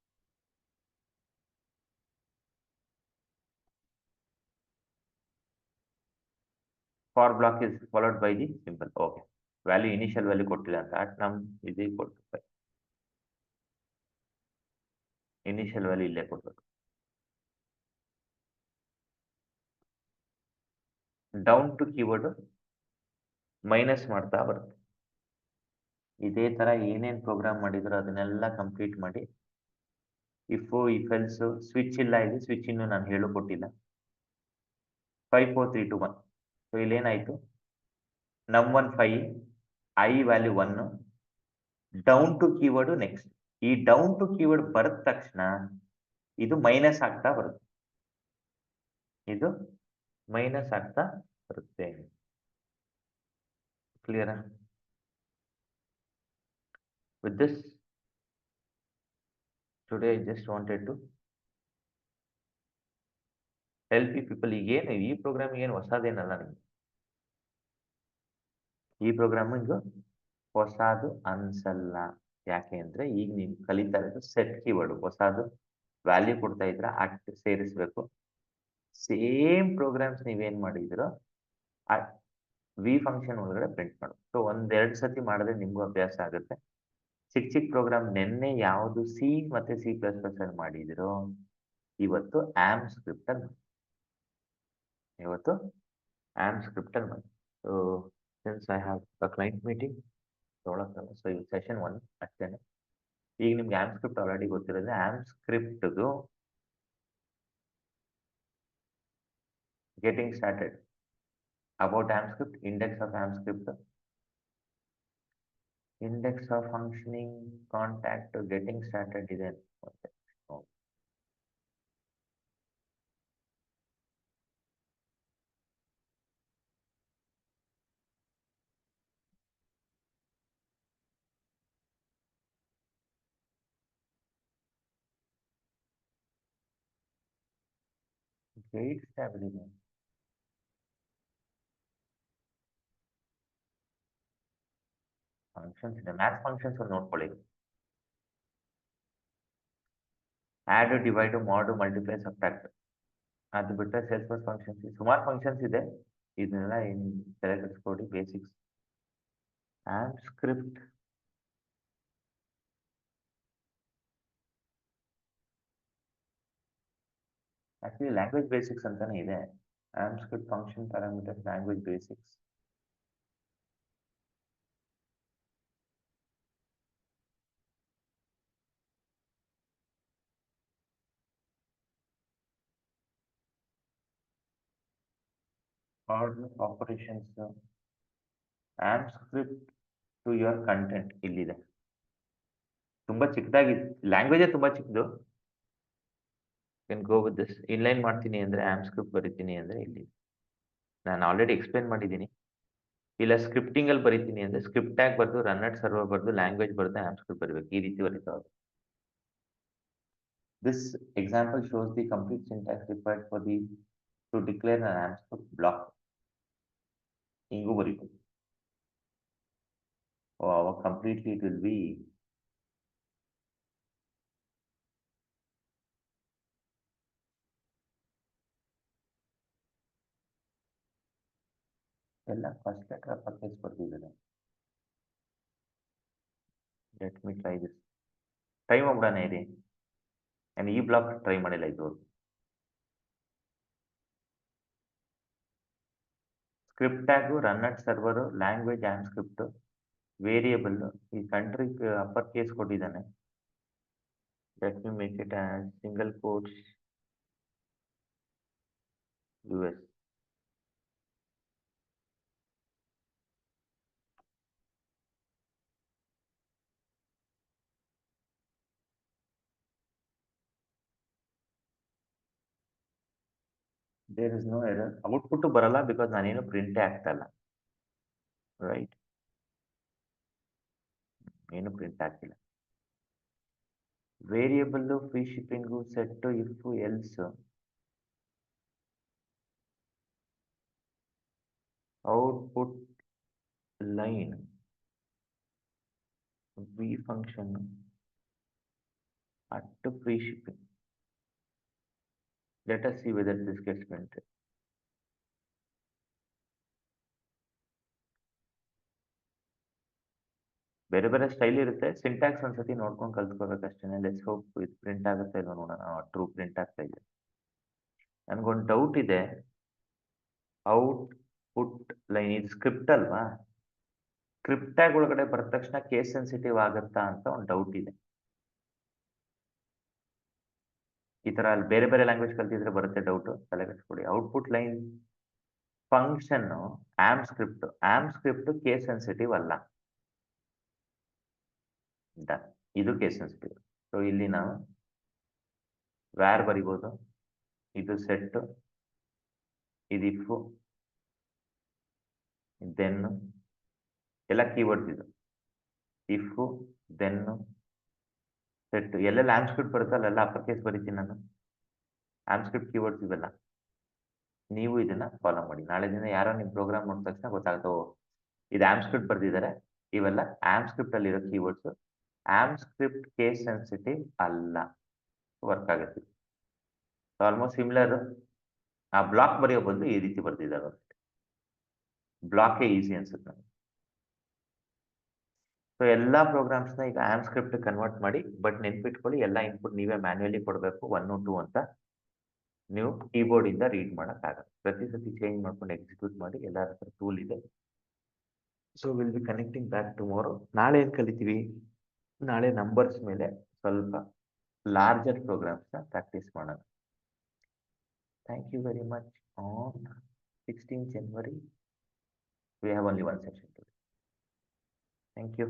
For block is followed by the simple. Okay, value initial value ಕೊಟ್ಟಿಲ್ಲ ಅಂತ, at num is equal to 5. Initial value ಇಲ್ಲೇ ಕೊಡ್ಬೇಕು. ಡೌನ್ ಟು ಕೀವರ್ಡ್ ಮೈನಸ್ ಮಾಡ್ತಾ ಬರುತ್ತೆ. ಇದೇ ತರ ಏನೇನ್ ಪ್ರೋಗ್ರಾಮ್ ಮಾಡಿದ್ರು ಅದನ್ನೆಲ್ಲ ಕಂಪ್ಲೀಟ್ ಮಾಡಿ. ಇಫ್ ಎಲ್ಸ್ ಸ್ವಿಚ್ ಇಲ್ಲ, ಇಲ್ಲಿ ಸ್ವಿಚ್ ಇನ್ನು ನಾನು ಹೇಳು ಕೊಟ್ಟಿಲ್ಲ. 5 4 3 2 1. ಸೊ ಇಲ್ಲಿ ಏನಾಯ್ತು, ನಮ್1 5, i value 1, down to keyword next. ಈ ಡೌನ್ ಟು ಕೀವರ್ಡ್ ಬರದ ತಕ್ಷಣ ಇದು ಮೈನಸ್ ಆಗ್ತಾ ಬರುತ್ತೆ, ಇದು ಮೈನಸ್ ಆಗ್ತಾ ಬರುತ್ತೆ. ಕ್ಲಿಯರಾ? With this today I just wanted to help you people. ಈಗೇನು ಈ ಪ್ರೋಗ್ರಾಮ್ ಏನು ಹೊಸದೇನಲ್ಲ ನಿಮ್ಗೆ, ಈ ಪ್ರೋಗ್ರಾಮಿಂಗ್ ಹೊಸದು ಅನ್ಸಲ್ಲ. ಯಾಕೆ ಅಂದ್ರೆ ಈಗ ನೀವು ಕಲಿತಾ ಇರೋದು ಸೆಟ್ ಕೀವರ್ಡ್, ಹೊಸದು ವ್ಯಾಲ್ಯೂ ಕೊಡ್ತಾ ಇದ್ರ ಅಟ್ ಸೇರಿಸ್ಬೇಕು. ಸೇಮ್ ಪ್ರೋಗ್ರಾಮ್ಸ್ ನೀವೇನ್ ಮಾಡಿದಿರೋ ವಿ ಫಂಕ್ಷನ್ ಒಳಗಡೆ ಪ್ರಿಂಟ್ ಮಾಡು. ಸೊ ಒಂದೆರಡು ಸತಿ ಮಾಡಿದ್ರೆ ನಿಮ್ಗೂ ಅಭ್ಯಾಸ ಆಗುತ್ತೆ. ಚಿಕ್ಕ ಚಿಕ್ಕ ಪ್ರೋಗ್ರಾಮ್ ನೆನ್ನೆ ಯಾವುದು ಸಿ ಮತ್ತೆ C++ ಅಲ್ಲಿ ಮಾಡಿದಿರೋ ಇವತ್ತು ಆಮ್ ಸ್ಕ್ರಿಪ್ಟ್ ಅಲ್ಲಿ ಮಾಡಿ. So since I have a client meeting ತೊಗೊಳಕ್ಕಲ್ಲ, ಸೊ ಈ ಸೆಷನ್ 1 ಅಷ್ಟೇನೆ. ಈಗ ನಿಮ್ಗೆ ಆಮ್ ಸ್ಕ್ರಿಪ್ಟ್ ಆಲ್ರೆಡಿ ಗೊತ್ತಿರೋದ್ರೆ ಆಮ್ ಸ್ಕ್ರಿಪ್ಟ್ದು getting started, about AMP script, index of AMP script, index of functioning, contact, getting started ಇದೆ. ಗೈಡ್ಸ್ ಟ್ಯಾಬ್ ಇದೆ. ಫಂಕ್ಷನ್ಸ್ ಇದೆ, ಮ್ಯಾಥ್ ಫಂಕ್ಷನ್ಸ್ ಒಂದು ನೋಡ್ಕೊಳ್ಳಿ. Add, divide, mod, multiply, subtract. ಅದು ಬಿಟ್ಟರೆ ಸೇಲ್ಸ್ ಫಂಕ್ಷನ್ಸ್ ಸುಮಾರು ಫಂಕ್ಷನ್ಸ್ ಇದೆ, ಇದನ್ನೆಲ್ಲ ತಲೆ ಕೆಡಿಸ್ಕೊಡಿ. Basics AMP script actually language basics ಅಂತಾನೆ ಇದೆ. AMPscript function parameter language basics. Order operations, AMPscript to your content ಇಲ್ಲಿದೆ. ತುಂಬಾ ಚಿಕ್ಕದಾಗಿ, ಲ್ಯಾಂಗ್ವೇಜೇ ತುಂಬಾ ಚಿಕ್ಕದು. Can go with this. Inline ಮಾಡ್ತೀನಿ ಅಂದ್ರೆ ಆಮ್ ಸ್ಕ್ರಿಪ್ಟ್ ಬರೀತೀನಿ ಅಂದ್ರೆ ಇಲ್ಲಿ ನಾನು ಆಲ್ರೆಡಿ ಎಕ್ಸ್ಪ್ಲೇನ್ ಮಾಡಿದ್ದೀನಿ. ಇಲ್ಲ ಸ್ಕ್ರಿಪ್ಟಿಂಗ್ ಅಲ್ಲಿ ಬರೀತೀನಿ ಅಂದ್ರೆ ಸ್ಕ್ರಿಪ್ಟ್ ಟ್ಯಾಗ್ ಬರ್ದು, ರನ್ ಅಟ್ ಸರ್ವರ್ ಬರ್ದು, ಲ್ಯಾಂಗ್ವೇಜ್ ಬರ್ದು ಆಮ್ ಸ್ಕ್ರಿಪ್ಟ್ ಬರಬೇಕು. ಈ ರೀತಿ ಬರೀತಾ ಹೋಗಿ. This example shows the complete syntax required for the to declare an AMP script block. ಹಿಂಗೂ ಬರೀಬೇಕು. ಅವಾಗ ಕಂಪ್ಲೀಟ್ಲಿ ಇಟ್ ವಿಲ್ ಬಿ ಎಲ್ಲ ಫಸ್ಟ್ ಲೆಟರ್ ಅಪ್ಪರ್ ಕೇಸ್ ಬರ್ತಿದ್ದಾರೆ. Let me try this. Try ಮಾಡೋಣ ಇರಿ. ನಾನು ಈ ಬ್ಲಾಕ್ ಟ್ರೈ ಮಾಡಿಲ್ಲ ಇದು. Script tag, run at server, language and script, variable, ಈ ಕಂಟ್ರಿ ಅಪ್ಪರ್ ಕೇಸ್ ಕೊಟ್ಟಿದ್ದಾನೆ. Let me make it as single quotes US. There is no error. Output ಬರಲ್ಲ because ನಾನೇನು ಪ್ರಿಂಟೇ ಆಗ್ತಾ ಇಲ್ಲ. ರೈಟ್, ಏನು ಪ್ರಿಂಟ್ ಆಗ್ತಿಲ್ಲ. Variable free shipping set if else output line we function at free shipping. Let us see whether this gets printed. ಬೇರೆ ಬೇರೆ style ಇರುತ್ತೆ. ಸಿಂಟ್ಯಾಕ್ಸ್ ಒಂದ್ಸತಿ ನೋಡ್ಕೊಂಡು ಕಲ್ತ್ಕೋಬೇಕಷ್ಟೇ. ಲೆಟ್ಸ್ ಹೋಪ್ ಇದು ಪ್ರಿಂಟ್ ಆಗುತ್ತೆ ಇಲ್ಲ ನೋಡೋಣ. ಟ್ರೂ ಪ್ರಿಂಟ್ ಆಗ್ತಾ ಇದೆ. ನನ್ಗೊಂದು ಡೌಟ್ ಇದೆ. ಔಟ್ಪುಟ್ ಲೈನ್ ಇದು ಸ್ಕ್ರಿಪ್ಟ್ ಅಲ್ವಾ? ಸ್ಕ್ರಿಪ್ಟ್ ಟ್ಯಾಗ್ ಒಳಗಡೆ ಬರದ ತಕ್ಷಣ ಕೇಸ್ ಸೆನ್ಸಿಟಿವ್ ಆಗುತ್ತಾ ಅಂತ ಒಂದು ಡೌಟ್ ಇದೆ. ಈ ತರ ಅಲ್ಲಿ ಬೇರೆ ಬೇರೆ ಲ್ಯಾಂಗ್ವೇಜ್ ಕಲ್ತಿದ್ರೆ ಬರುತ್ತೆ ಡೌಟ್, ತಲೆಗೆಡ್ಸ್ಕೊಡಿ. Output line function AMP script case sensitive ಅಲ್ಲ. ಇದು ಕೇಸ್ ಸೆನ್ಸಿಟಿವ್. ಸೊ ಇಲ್ಲಿ ನಾವು ವ್ಯಾರ್ ಬರಿಬೋದು. ಇದು ಸೆಟ್, ಇದು ಇಫ್, ದೆನ್ ಎಲ್ಲ ಕೀವರ್ಡ್ಸ್ ಇದು. ಇಫ್, ದೆನ್, ಸೆಟ್ ಎಲ್ಲೆಲ್ಲ ಆಮ್ ಸ್ಕ್ರಿಪ್ಟ್ ಬರುತ್ತೆ ಅಲ್ಲೆಲ್ಲ ಅಪ್ಪರ್ ಕೇಸ್ ಬರೀತೀನಿ ನಾನು. ಆಮ್ ಸ್ಕ್ರಿಪ್ಟ್ ಕೀವರ್ಡ್ಸ್ ಇವೆಲ್ಲ. ನೀವು ಇದನ್ನ ಫಾಲೋ ಮಾಡಿ. ನಾಳೆ ದಿನ ಯಾರೋ ನಿಮ್ಮ ಪ್ರೋಗ್ರಾಮ್ ನೋಡಿದ ತಕ್ಷಣ ಗೊತ್ತಾಗ್ತೋ ಇದು ಆಮ್ ಸ್ಕ್ರಿಪ್ಟ್ ಬರ್ದಿದ್ದಾರೆ. ಇವೆಲ್ಲ ಆಮ್ ಸ್ಕ್ರಿಪ್ಟ್ ಅಲ್ಲಿ ಇರೋ keywords. Am script case sensitive ಅಲ್ಲ, ವರ್ಕ್ ಆಗುತ್ತೆ. Almost similar. ಆ ಬ್ಲಾಕ್ ಬರೆಯೋ ಬದಲು ಈ ರೀತಿ ಬರ್ದಿದ್ದಾರೆ. ಬ್ಲಾಕೇ ಈಸಿ ಅನ್ಸುತ್ತೆ ನನಗೆ. ಸೊ ಎಲ್ಲ ಪ್ರೋಗ್ರಾಮ್ಸ್ನ ಈಗ ಆಮ್ ಸ್ಕ್ರಿಪ್ಟ್ ಕನ್ವರ್ಟ್ ಮಾಡಿ. ಬಟ್ ನೆನ್ಪಿಟ್ಕೊಳ್ಳಿ, ಎಲ್ಲ ಇನ್ಪುಟ್ ನೀವೇ ಮ್ಯಾನ್ಯುಯಲಿ ಕೊಡಬೇಕು. 1 2 ಅಂತ ನೀವು ಕೀಬೋರ್ಡ್ ಇಂದ ರೀಡ್ ಮಾಡೋಕ್ಕಾಗಲ್ಲ. ಪ್ರತಿ ಸತಿ ಚೇಂಜ್ ಮಾಡ್ಕೊಂಡು ಎಕ್ಸಿಕ್ಯೂಟ್ ಮಾಡಿ. ಎಲ್ಲರ ಹತ್ರ ಟೂಲ್ ಇದೆ. So will be connecting back tomorrow. ನಾಳೆ ಏನು ಕಲಿತೀವಿ? ನಾಳೆ ನಂಬರ್ಸ್ ಮೇಲೆ ಸ್ವಲ್ಪ ಲಾರ್ಜರ್ ಪ್ರೋಗ್ರಾಮ್ಸ್ನ ಪ್ರಾಕ್ಟೀಸ್ ಮಾಡೋಣ. Thank you very much. On 16 January we have only one session today. Thank you.